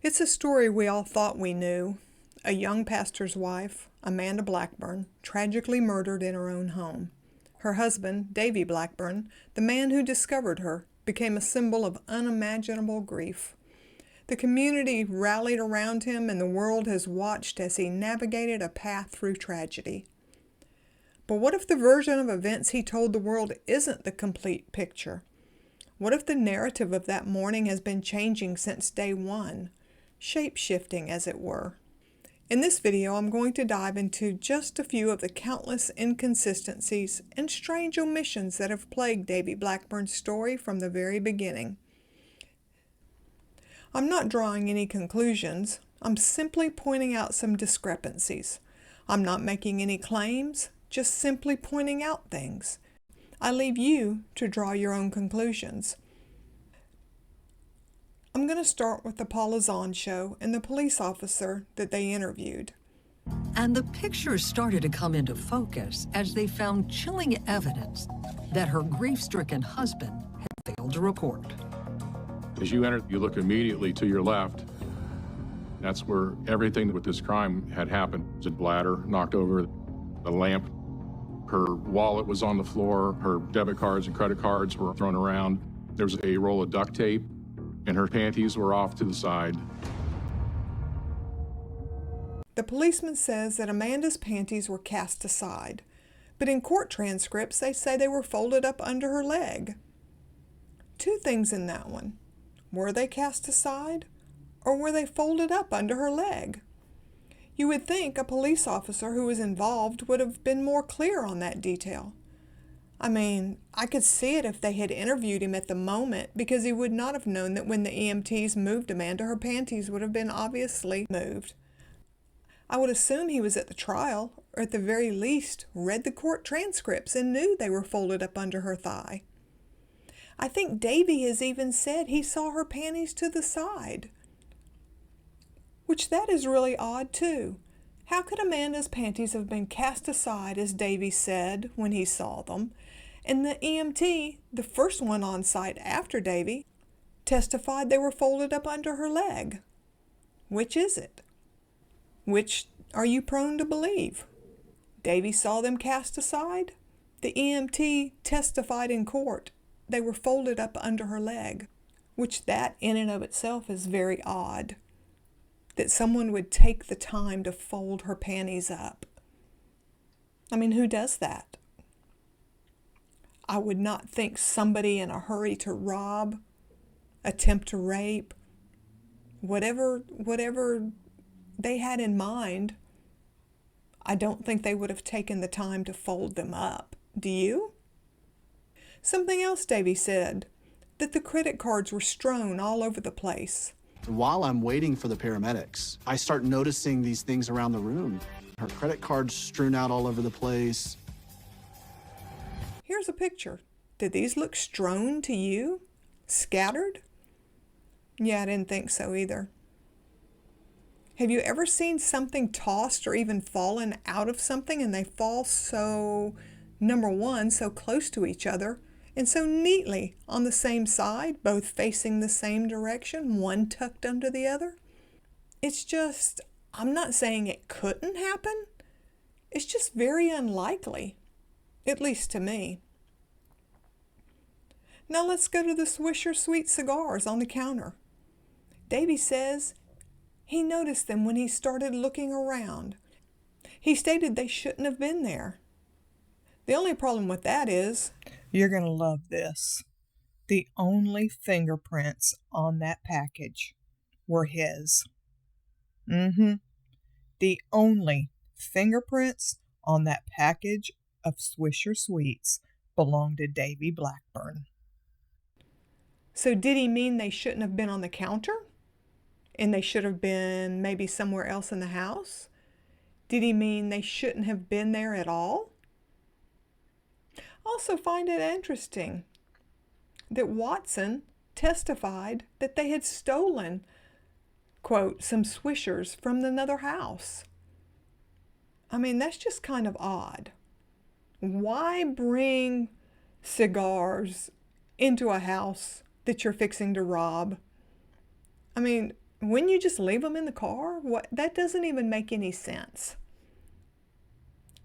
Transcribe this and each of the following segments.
It's a story we all thought we knew. A young pastor's wife, Amanda Blackburn, tragically murdered in her own home. Her husband, Davey Blackburn, the man who discovered her, became a symbol of unimaginable grief. The community rallied around him, and the world has watched as he navigated a path through tragedy. But what if the version of events he told the world isn't the complete picture? What if the narrative of that morning has been changing since day one, shape-shifting as it were? In this video, I'm going to dive into just a few of the countless inconsistencies and strange omissions that have plagued Davey Blackburn's story from the very beginning. I'm not drawing any conclusions. I'm simply pointing out some discrepancies. I'm not making any claims, just simply pointing out things. I leave you to draw your own conclusions. I'm going to start with the Paula Zahn show and the police officer that they interviewed. And the pictures started to come into focus as they found chilling evidence that her grief-stricken husband had failed to report. As you enter, you look immediately to your left. That's where everything with this crime had happened. The bladder knocked over, the lamp, her wallet was on the floor, her debit cards and credit cards were thrown around. There was a roll of duct tape, and her panties were off to the side. The policeman says that Amanda's panties were cast aside, but in court transcripts they say they were folded up under her leg. Two things in that one. Were they cast aside, or were they folded up under her leg? You would think a police officer who was involved would have been more clear on that detail. I mean, I could see it if they had interviewed him at the moment, because he would not have known that when the EMTs moved Amanda, her panties would have been obviously moved. I would assume he was at the trial, or at the very least read the court transcripts and knew they were folded up under her thigh. I think Davey has even said he saw her panties to the side. Which that is really odd too. How could Amanda's panties have been cast aside, as Davey said when he saw them, and the EMT, the first one on site after Davey, testified they were folded up under her leg? Which is it? Which are you prone to believe? Davey saw them cast aside. The EMT testified in court they were folded up under her leg, which that in and of itself is very odd. That someone would take the time to fold her panties up. I mean, who does that? I would not think somebody in a hurry to rob, attempt to rape, whatever they had in mind, I don't think they would have taken the time to fold them up. Do you? Something else Davey said, that the credit cards were strewn all over the place. While I'm waiting for the paramedics, I start noticing these things around the room. Her credit cards strewn out all over the place. Here's a picture. Did these look strewn to you? Scattered? Yeah, I didn't think so either. Have you ever seen something tossed or even fallen out of something and they fall so, number one, so close to each other, and so neatly on the same side, both facing the same direction, one tucked under the other? It's just, I'm not saying it couldn't happen. It's just very unlikely, at least to me. Now let's go to the Swisher Sweet cigars on the counter. Davey says he noticed them when he started looking around. He stated they shouldn't have been there. The only problem with that is, you're going to love this, the only fingerprints on that package were his. The only fingerprints on that package of Swisher Sweets belonged to Davey Blackburn. So did he mean they shouldn't have been on the counter? And they should have been maybe somewhere else in the house? Did he mean they shouldn't have been there at all? Also find it interesting that Watson testified that they had stolen, quote, some Swishers from another house. I mean, that's just kind of odd. Why bring cigars into a house that you're fixing to rob? I mean, Wouldn't you just leave them in the car? What? That doesn't even make any sense.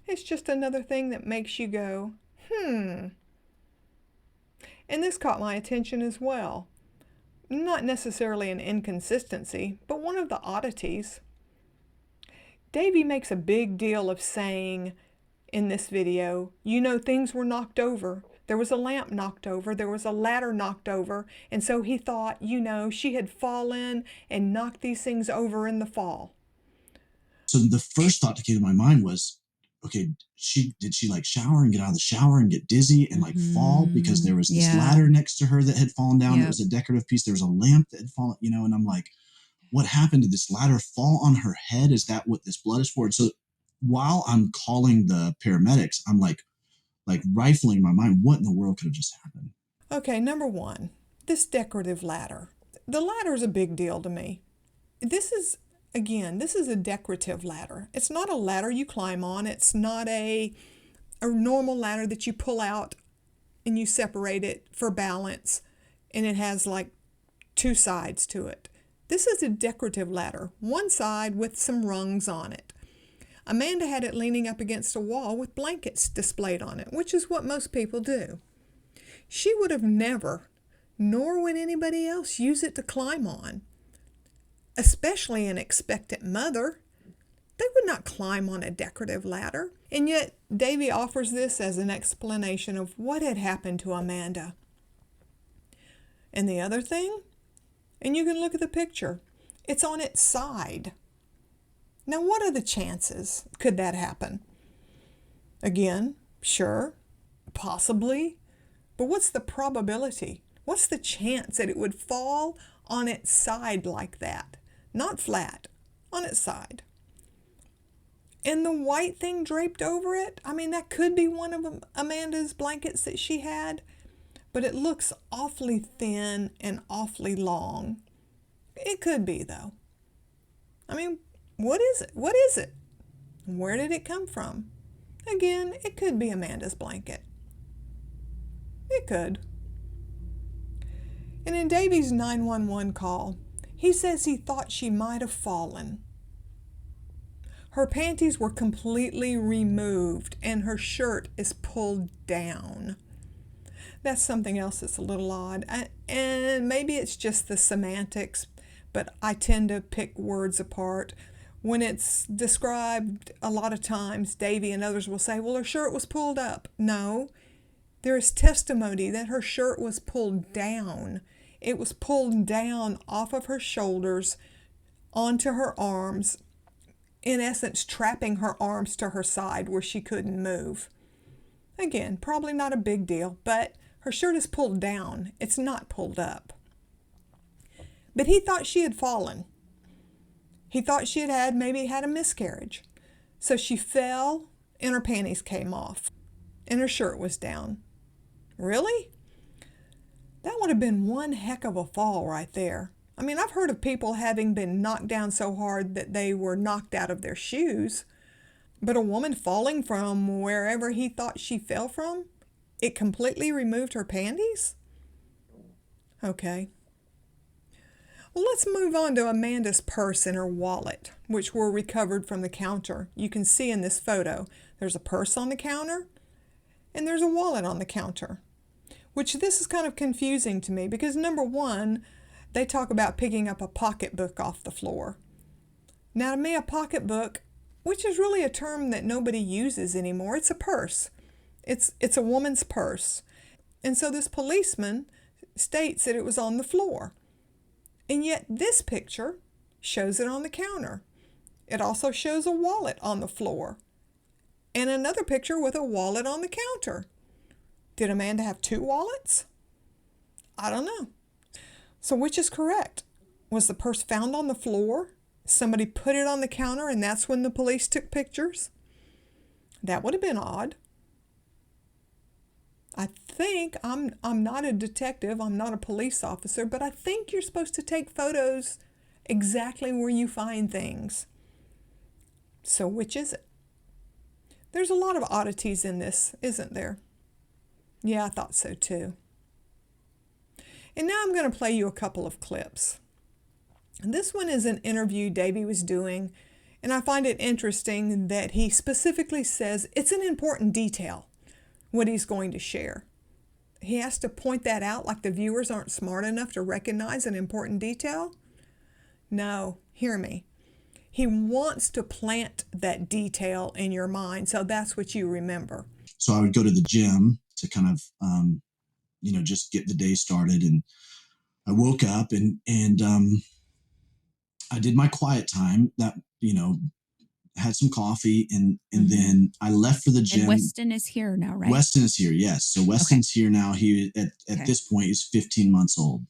It's just another thing that makes you go, And this caught my attention as well. Not necessarily an inconsistency, but one of the oddities. Davey makes a big deal of saying in this video, things were knocked over. There was a lamp knocked over. There was a ladder knocked over. And so he thought, she had fallen and knocked these things over in the fall. So the first thought that came to my mind was, okay, did she like shower and get out of the shower and get dizzy and like fall because there was this ladder next to her that had fallen down. It was a decorative piece. There was a lamp that had fallen, and I'm like, what happened? Did this ladder fall on her head? Is that what this blood is for? And so while I'm calling the paramedics, I'm like rifling my mind. What in the world could have just happened? Okay, number one, this decorative ladder. The ladder is a big deal to me. This is a decorative ladder. It's not a ladder you climb on. It's not a normal ladder that you pull out and you separate it for balance and it has like two sides to it. This is a decorative ladder, one side with some rungs on it. Amanda had it leaning up against a wall with blankets displayed on it, which is what most people do. She would have never, nor would anybody else, use it to climb on. Especially an expectant mother. They would not climb on a decorative ladder. And yet, Davey offers this as an explanation of what had happened to Amanda. And the other thing, and you can look at the picture, it's on its side. Now, what are the chances could that happen? Again, sure, possibly, but what's the probability? What's the chance that it would fall on its side like that? Not flat, on its side. And the white thing draped over it, that could be one of Amanda's blankets that she had, but it looks awfully thin and awfully long. It could be, though. What is it? What is it? Where did it come from? Again, it could be Amanda's blanket. It could. And in Davey's 911 call, he says he thought she might have fallen. Her panties were completely removed and her shirt is pulled down. That's something else that's a little odd. And maybe it's just the semantics, but I tend to pick words apart. When it's described a lot of times, Davey and others will say, well, her shirt was pulled up. No, there is testimony that her shirt was pulled down. It was pulled down off of her shoulders onto her arms, in essence trapping her arms to her side where she couldn't move. Again, probably not a big deal, but her shirt is pulled down. It's not pulled up. But he thought she had fallen. He thought she maybe had a miscarriage. So she fell and her panties came off and her shirt was down. Really? That would have been one heck of a fall right there. I've heard of people having been knocked down so hard that they were knocked out of their shoes. But a woman falling from wherever he thought she fell from, it completely removed her panties? Okay. Well, let's move on to Amanda's purse and her wallet, which were recovered from the counter. You can see in this photo, there's a purse on the counter and there's a wallet on the counter. Which this is kind of confusing to me because number one, they talk about picking up a pocketbook off the floor. Now to me, a pocketbook, which is really a term that nobody uses anymore, it's a purse. It's a woman's purse. And so this policeman states that it was on the floor. And yet this picture shows it on the counter. It also shows a wallet on the floor. And another picture with a wallet on the counter. Did Amanda have two wallets? I don't know. So which is correct? Was the purse found on the floor? Somebody put it on the counter and that's when the police took pictures? That would have been odd. I think, I'm not a detective, I'm not a police officer, but I think you're supposed to take photos exactly where you find things. So which is it? There's a lot of oddities in this, isn't there? Yeah, I thought so too. And now I'm going to play you a couple of clips. And this one is an interview Davey was doing, and I find it interesting that he specifically says it's an important detail, what he's going to share. He has to point that out like the viewers aren't smart enough to recognize an important detail. No, hear me. He wants to plant that detail in your mind, so that's what you remember. So I would go to the gym to kind of, just get the day started. And I woke up and I did my quiet time that, had some coffee and then I left for the gym. And Weston is here now, right? Weston is here, yes. So Weston's here now. He at this point is 15 months old.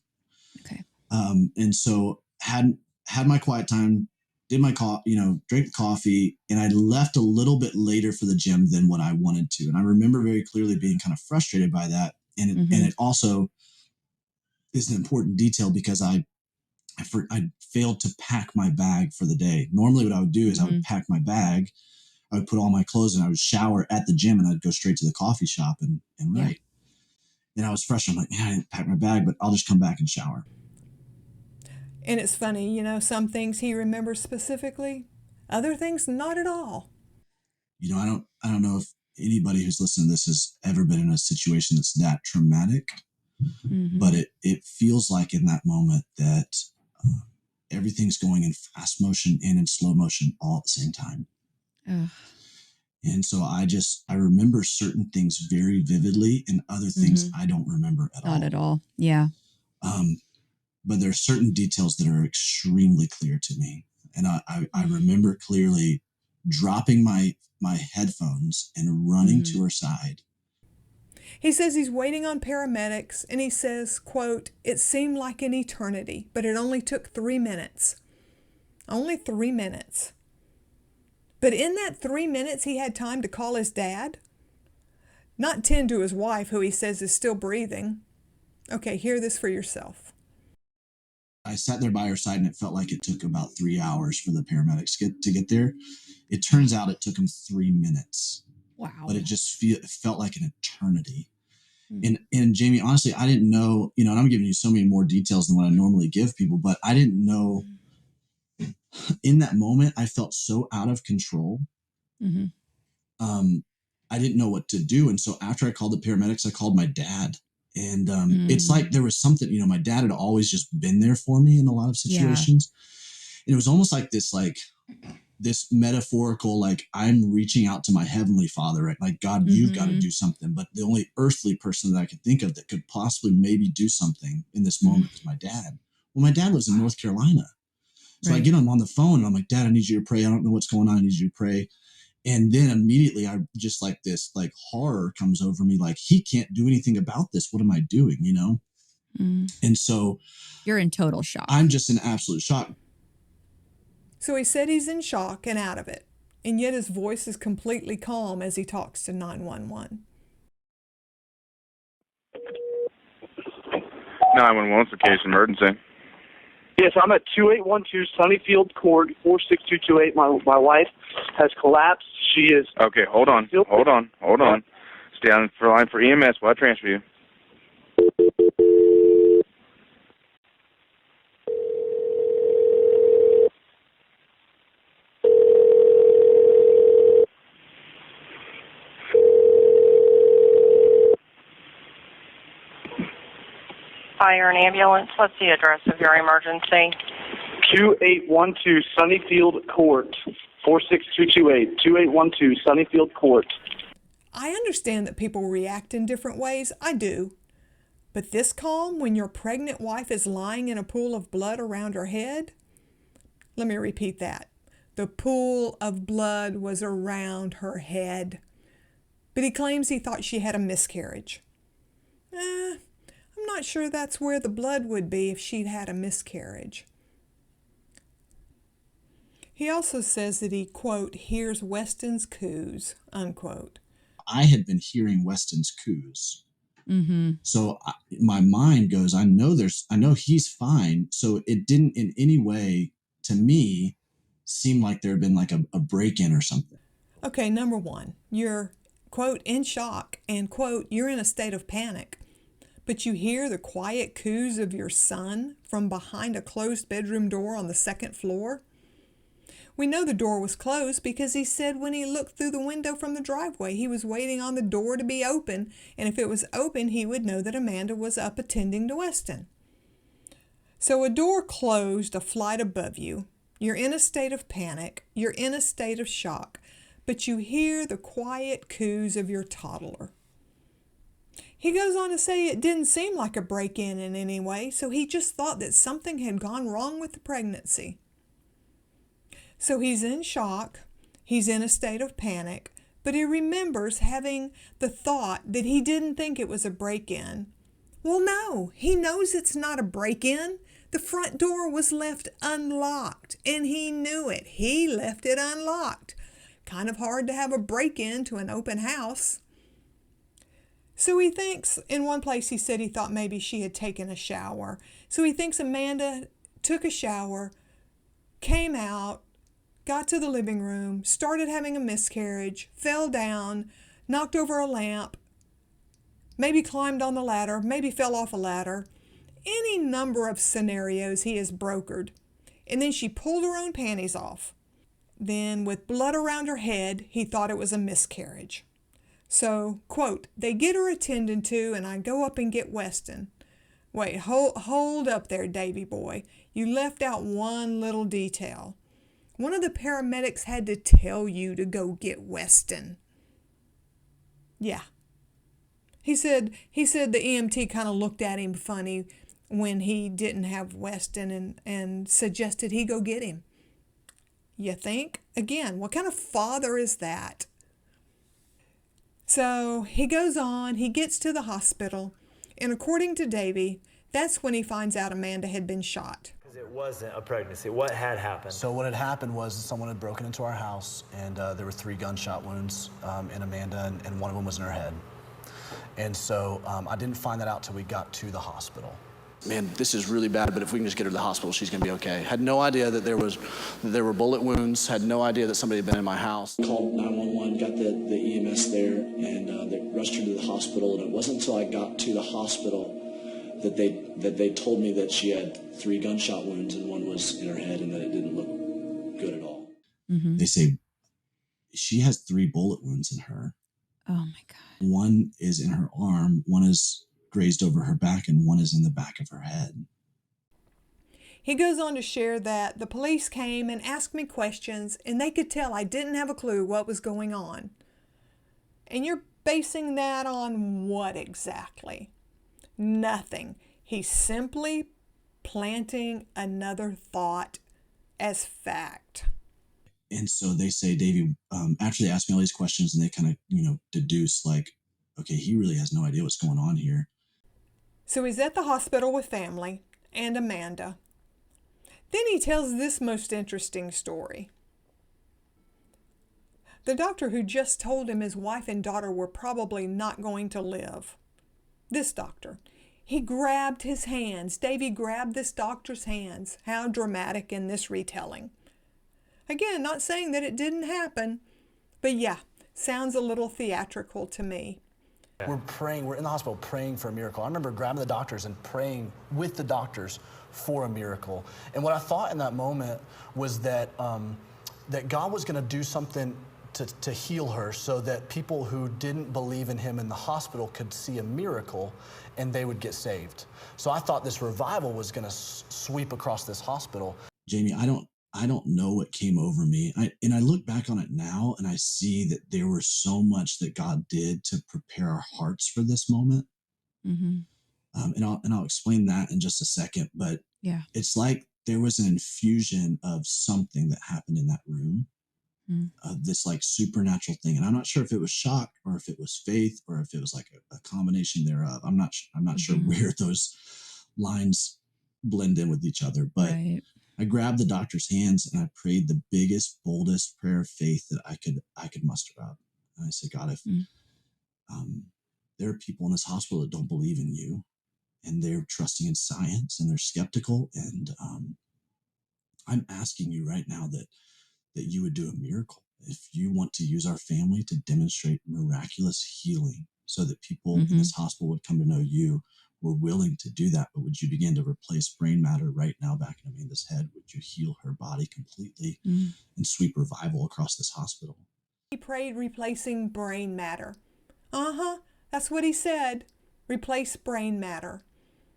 Okay. And so had my quiet time, did my drank coffee, and I left a little bit later for the gym than what I wanted to. And I remember very clearly being kind of frustrated by that. And it also is an important detail because I failed to pack my bag for the day. Normally what I would do is I would pack my bag, I would put all my clothes in, I would shower at the gym, and I'd go straight to the coffee shop and write. And I was frustrated. I'm like, man, I didn't pack my bag, but I'll just come back and shower. And it's funny, some things he remembers specifically, other things not at all. I don't know if anybody who's listening to this has ever been in a situation that's that traumatic, but it feels like in that moment that everything's going in fast motion and in slow motion all at the same time. Ugh. And so I remember certain things very vividly and other things I don't remember at all. Not at all. Yeah. But there are certain details that are extremely clear to me. And I remember clearly dropping my headphones and running to her side. He says he's waiting on paramedics, and he says, quote, "It seemed like an eternity, but it only took 3 minutes." Only 3 minutes. But in that 3 minutes, he had time to call his dad, not tend to his wife, who he says is still breathing. Okay, hear this for yourself. I sat there by her side, and it felt like it took about 3 hours for the paramedics to get there. It turns out it took them 3 minutes. Wow. But it felt like an eternity. And Jamie, honestly, I didn't know, and I'm giving you so many more details than what I normally give people, but I didn't know in that moment, I felt so out of control. I didn't know what to do. And so after I called the paramedics, I called my dad. And it's like there was something, my dad had always just been there for me in a lot of situations. And it was almost like this metaphorical, like I'm reaching out to my heavenly father, right? Like, God, you've got to do something. But the only earthly person that I could think of that could possibly maybe do something in this moment is my dad. Well, my dad lives in North Carolina. So I get him on the phone and I'm like, Dad, I need you to pray. I don't know what's going on. I need you to pray. And then immediately I just like this, like horror comes over me. Like, he can't do anything about this. What am I doing? And so you're in total shock. I'm just in absolute shock. So he said he's in shock and out of it, and yet his voice is completely calm as he talks to 911. 911, what's the case, emergency? Yes, I'm at 2812 Sunnyfield Court, 46228. My wife has collapsed. She is... Okay, hold on. Stay on the line for EMS while I transfer you. Fire and ambulance. What's the address of your emergency? 2812 Sunnyfield Court, 46228. 2812 Sunnyfield Court. I understand that people react in different ways. I do. But this calm when your pregnant wife is lying in a pool of blood around her head? Let me repeat that. The pool of blood was around her head. But he claims he thought she had a miscarriage. I'm not sure that's where the blood would be if she'd had a miscarriage. He also says that he, quote, hears Weston's coos, unquote. I had been hearing Weston's coos. So my mind goes, I know he's fine. So it didn't in any way, to me, seem like there had been like a break-in or something. Okay, number one, you're, quote, in shock, and, quote, you're in a state of panic. but you hear the quiet coos of your son from behind a closed bedroom door on the second floor? We know the door was closed because he said when he looked through the window from the driveway, he was waiting on the door to be open, and if it was open, he would know that Amanda was up attending to Weston. So a door closed a flight above you. You're in a state of panic. You're in a state of shock, but you hear the quiet coos of your toddler. He goes on to say it didn't seem like a break-in in any way, so he just thought that something had gone wrong with the pregnancy. So he's in shock, he's in a state of panic, but he remembers having the thought that he didn't think it was a break-in. Well, no, he knows it's not a break-in. The front door was left unlocked, and he knew it. He left it unlocked. Kind of hard to have a break-in to an open house. So he thinks, in one place he said he thought maybe she had taken a shower. So he thinks Amanda took a shower, came out, got to the living room, started having a miscarriage, fell down, knocked over a lamp, maybe climbed on the ladder, maybe fell off a ladder. Any number of scenarios he has brokered. And then she pulled her own panties off. Then, with blood around her head, he thought it was a miscarriage. So, quote, they get her attended to, and I go up and get Weston. Wait, hold up there, Davey boy. You left out one little detail. One of the paramedics had to tell you to go get Weston. Yeah. He said the EMT kind of looked at him funny when he didn't have Weston and suggested he go get him. You think? Again, what kind of father is that? So he goes on, he gets to the hospital, and according to Davey, that's when he finds out Amanda had been shot. It wasn't a pregnancy. What had happened? So what had happened was someone had broken into our house, and there were 3 gunshot wounds in Amanda, and one of them was in her head. And so I didn't find that out till we got to the hospital. Man, this is really bad, but if we can just get her to the hospital, she's gonna be okay. Had no idea that there were bullet wounds, had no idea that somebody had been in my house. Called 911, got the EMS there, and they rushed her to the hospital, and it wasn't until I got to the hospital that they told me that she had 3 gunshot wounds and one was in her head and that it didn't look good at all. Mm-hmm. They say she has 3 bullet wounds in her. Oh my God. One is in her arm, one is grazed over her back, and one is in the back of her head. He goes on to share that the police came and asked me questions, and they could tell I didn't have a clue what was going on. And you're basing that on what exactly? Nothing. He's simply planting another thought as fact. And so they say, Davey, after they asked me all these questions, and they kind of, deduce like, okay, he really has no idea what's going on here. So he's at the hospital with family and Amanda. Then he tells this most interesting story. The doctor who just told him his wife and daughter were probably not going to live. This doctor. He grabbed his hands. Davey grabbed this doctor's hands. How dramatic in this retelling. Again, not saying that it didn't happen, but yeah, sounds a little theatrical to me. We're praying, we're in the hospital praying for a miracle. I remember grabbing the doctors and praying with the doctors for a miracle. And what I thought in that moment was that that God was going to do something to heal her so that people who didn't believe in him in the hospital could see a miracle and they would get saved. So I thought this revival was going to sweep across this hospital. Jamie, I don't know what came over me. I look back on it now and I see that there was so much that God did to prepare our hearts for this moment. Mm-hmm. And I'll explain that in just a second, but yeah, it's like there was an infusion of something that happened in that room, this like supernatural thing. And I'm not sure if it was shock or if it was faith or if it was like a combination thereof. I'm not sure where those lines blend in with each other, but right. I grabbed the doctor's hands and I prayed the biggest, boldest prayer of faith that I could muster up. And I said, God, if there are people in this hospital that don't believe in you and they're trusting in science and they're skeptical, and I'm asking you right now that you would do a miracle. If you want to use our family to demonstrate miraculous healing so that people in this hospital would come to know you, were willing to do that, but would you begin to replace brain matter right now back in Amanda's head? Would you heal her body completely and sweep revival across this hospital? He prayed replacing brain matter. That's what he said. Replace brain matter.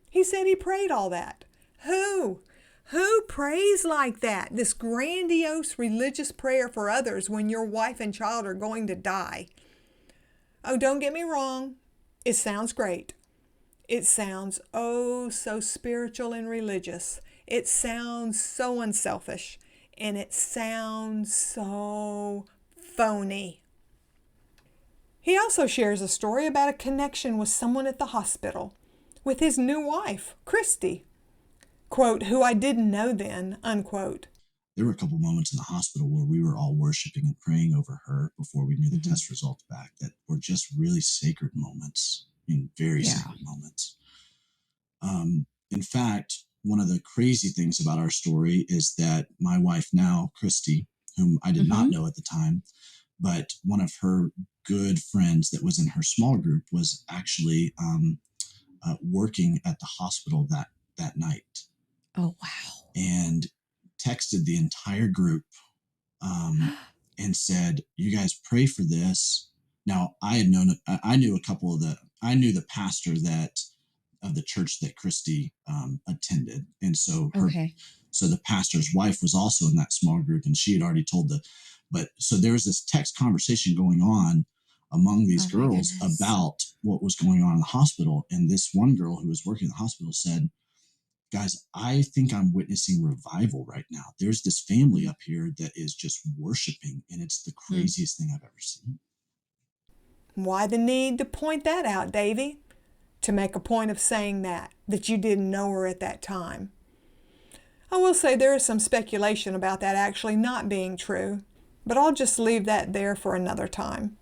He said he prayed all that. Who? Who prays like that? This grandiose religious prayer for others when your wife and child are going to die. Oh, don't get me wrong. It sounds great. It sounds oh so spiritual and religious. It sounds so unselfish. And it sounds so phony. He also shares a story about a connection with someone at the hospital, with his new wife, Christy, quote, who I didn't know then, unquote. There were a couple moments in the hospital where we were all worshiping and praying over her before we knew the test results back that were just really sacred moments, very sacred moments. In fact, one of the crazy things about our story is that my wife now, Christy, whom I did not know at the time, but one of her good friends that was in her small group was actually working at the hospital that night. Oh, wow. And texted the entire group and said, you guys pray for this. Now, I knew the pastor of the church that Christy attended. And so so the pastor's wife was also in that small group, and she had already told so there was this text conversation going on among these girls about what was going on in the hospital. And this one girl who was working in the hospital said, guys, I think I'm witnessing revival right now. There's this family up here that is just worshiping, and it's the craziest thing I've ever seen. Why the need to point that out, Davey? To make a point of saying that you didn't know her at that time. I will say there is some speculation about that actually not being true, but I'll just leave that there for another time.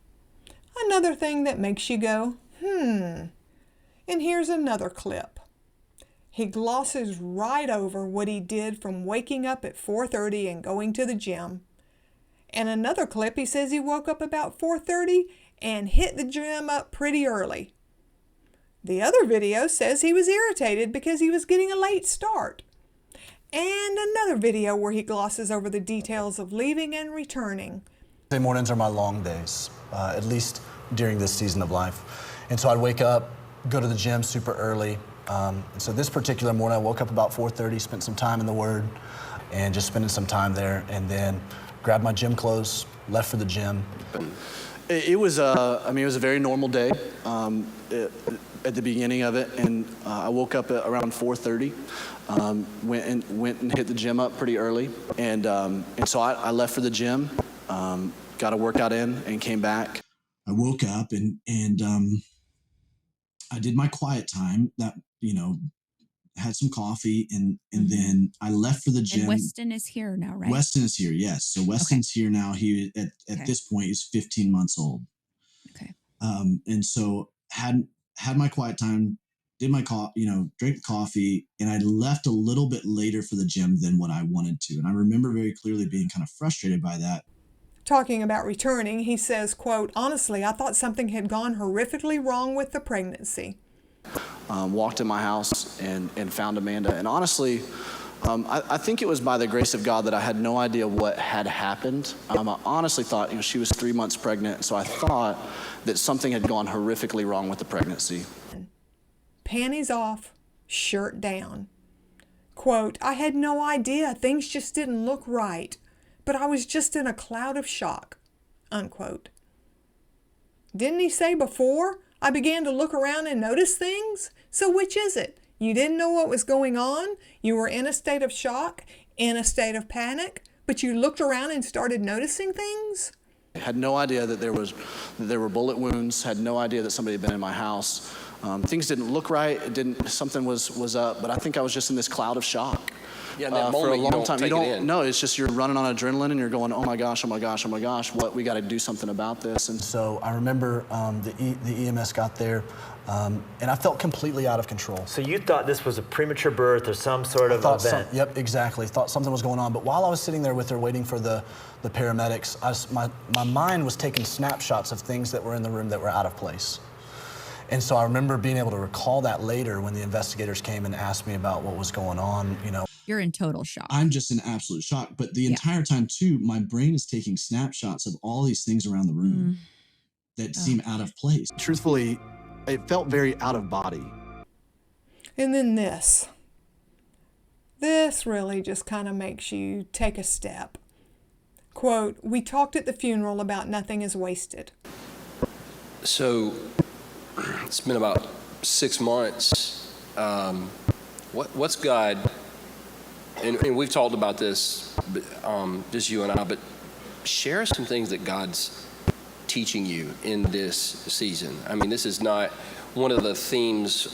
Another thing that makes you go, And here's another clip. He glosses right over what he did from waking up at 4:30 and going to the gym. And another clip, he says he woke up about 4:30 and hit the gym up pretty early. The other video says he was irritated because he was getting a late start. And another video where he glosses over the details of leaving and returning. Sunday mornings are my long days, at least during this season of life. And so I'd wake up, go to the gym super early. And so this particular morning, I woke up about 4:30, spent some time in the Word, and just spending some time there, and then grabbed my gym clothes, left for the gym. It was a very normal day at the beginning of it, and I woke up at around 4:30, went and hit the gym up pretty early, and so I left for the gym, got a workout in, and came back. I woke up and I did my quiet time that, had some coffee and then I left for the gym. And Weston is here now, right? Weston is here, yes. So Weston's here now. He at this point is 15 months old. Okay. And so had my quiet time, did my drank the coffee, and I left a little bit later for the gym than what I wanted to. And I remember very clearly being kind of frustrated by that. Talking about returning, he says, quote, honestly, I thought something had gone horrifically wrong with the pregnancy. Walked in my house and found Amanda. And honestly, I think it was by the grace of God that I had no idea what had happened. I honestly thought, she was 3 months pregnant, so I thought that something had gone horrifically wrong with the pregnancy. Panties off, shirt down. Quote, I had no idea. Things just didn't look right, but I was just in a cloud of shock, unquote. Didn't he say before, I began to look around and notice things? So which is it? You didn't know what was going on? You were in a state of shock, in a state of panic, but you looked around and started noticing things? I had no idea that there were bullet wounds, had no idea that somebody had been in my house. Things didn't look right, something was up, but I think I was just in this cloud of shock. Yeah, in that for a moment, long time. You don't take it in. No, it's just you're running on adrenaline and you're going, oh my gosh, we got to do something about this. And so I remember the EMS got there, and I felt completely out of control. So you thought this was a premature birth or some sort of event? Yep, exactly. Thought something was going on. But while I was sitting there with her waiting for the paramedics, my mind was taking snapshots of things that were in the room that were out of place. And so I remember being able to recall that later when the investigators came and asked me about what was going on, you know. You're in total shock. I'm just in absolute shock. But the entire time, too, my brain is taking snapshots of all these things around the room that seem out of place. Truthfully, it felt very out of body. And then this. This really just kind of makes you take a step. Quote, "We talked at the funeral about nothing is wasted." So it's been about 6 months. What's God, and we've talked about this, just you and I, but share some things that God's teaching you in this season. I mean, this is not one of the themes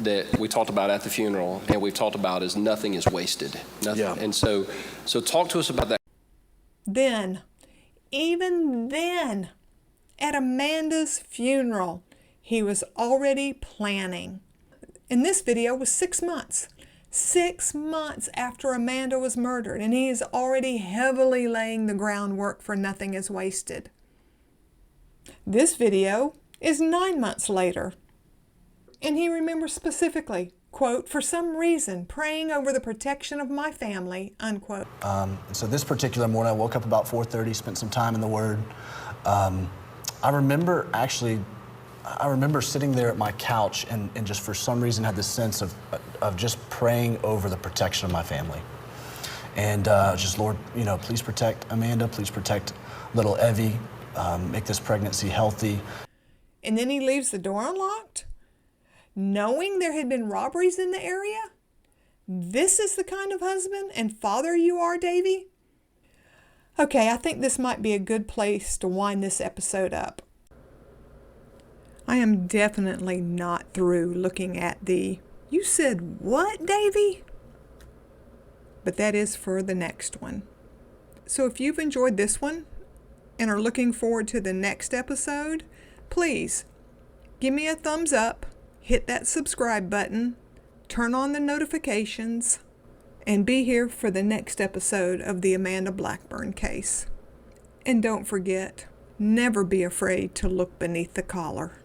that we talked about at the funeral, and we've talked about is nothing is wasted. Nothing. Yeah. And so talk to us about that. Then, even then, at Amanda's funeral, he was already planning. And this video was 6 months. 6 months after Amanda was murdered, and he is already heavily laying the groundwork for nothing is wasted. This video is 9 months later. And he remembers specifically, quote, "For some reason, praying over the protection of my family," unquote. So this particular morning, I woke up about 4:30, spent some time in the Word. I remember sitting there at my couch and just for some reason had this sense of just praying over the protection of my family. And just, Lord, you know, please protect Amanda, please protect little Evie, make this pregnancy healthy. And then he leaves the door unlocked, knowing there had been robberies in the area. This is the kind of husband and father you are, Davey? Okay, I think this might be a good place to wind this episode up. I am definitely not through looking at the, "You said what, Davey?" But that is for the next one. So if you've enjoyed this one and are looking forward to the next episode, please give me a thumbs up, hit that subscribe button, turn on the notifications, and be here for the next episode of the Amanda Blackburn case. And don't forget, never be afraid to look beneath the collar.